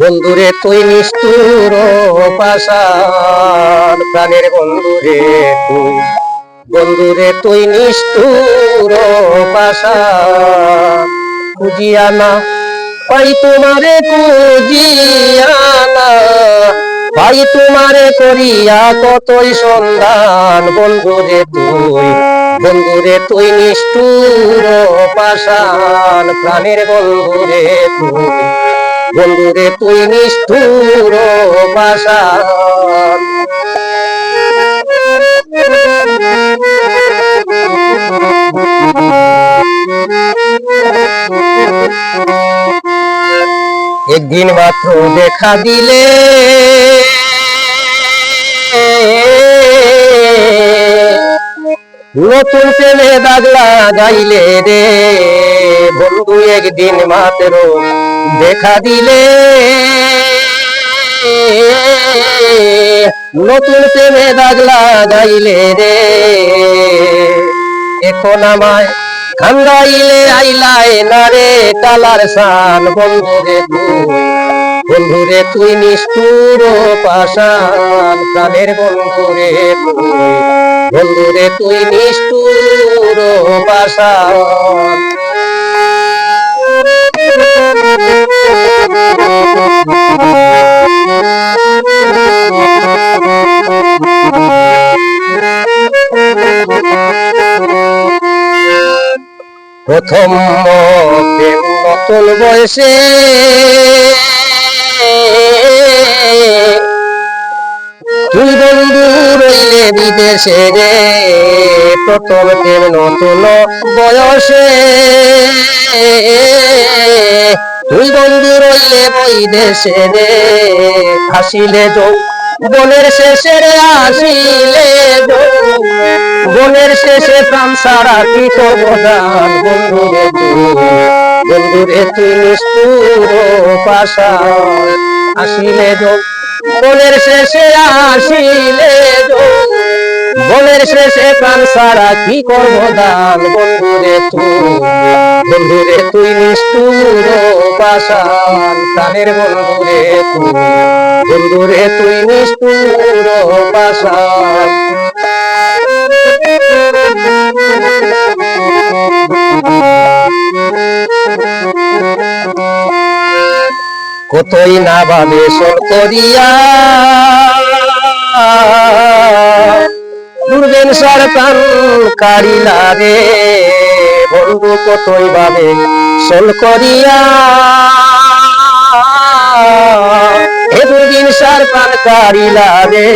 বন্ধুরে তুই নিষ্ঠুর পাষাণ, প্রাণের বন্ধুরে তুই, বন্ধুরে তুই নিষ্ঠুর পাষাণ। খুঁজিয়া না পাই তোমারে, খুঁজিয়া না পাই তোমারে, করিয়া কতই সন্ধান। বন্ধুরে তুই, বন্ধুরে তুই নিষ্ঠুর পাষাণ, প্রাণের বন্ধুরে তুই, বন্ধুরে তুই নিষ্ঠুর পাষাণ। একদিন মাত্র দেখা দিলে নতুন প্রেমে দাগ লাগাইলে রে। বন্ধু একদিন মাত্র দেখা দিলে নতুন প্রেমে দাগ লাগাইলে রে। এখন আমায় কান্দাইলে আইলায় না রে কালার সান। বন্ধুরে তুই, বন্ধুরে তুই নিষ্ঠুর পাষাণ, প্রাণের বন্ধুরে তুই, বন্ধুরে তুই নিষ্ঠুর পাষাণ। প্রথম প্রেম নতুন বয়সে, তুই বন্ধু রইলে বিদেশে রে। প্রথম প্রেম নতুন বয়সে, তুই বন্ধু রইলে বিদেশে রে। আসিলে বনের শেষে রে, আসিলে বনের শেষে প্রাণ সারা কি করব দান। বন্ধুরে তুই, বন্ধুরে তুই নিষ্ঠুর পাষাণ। আসিলে বনের শেষে, আসিলে বনের শেষে প্রাণ সারা কি করব দান। বন্ধুরে তুই, বন্ধুরে তুই নিষ্ঠুর পাষাণ, প্রাণের বন্ধুরে তুই, বন্ধুরে তুই নিষ্ঠুর পাষাণ। কতই না ভাবে সল করিয়া দুর্বেন সরকার কারিলা রে। বন্ধু কতই ভাবে সল করিয়া এ দুর্বিন সরকার কারিলা রে।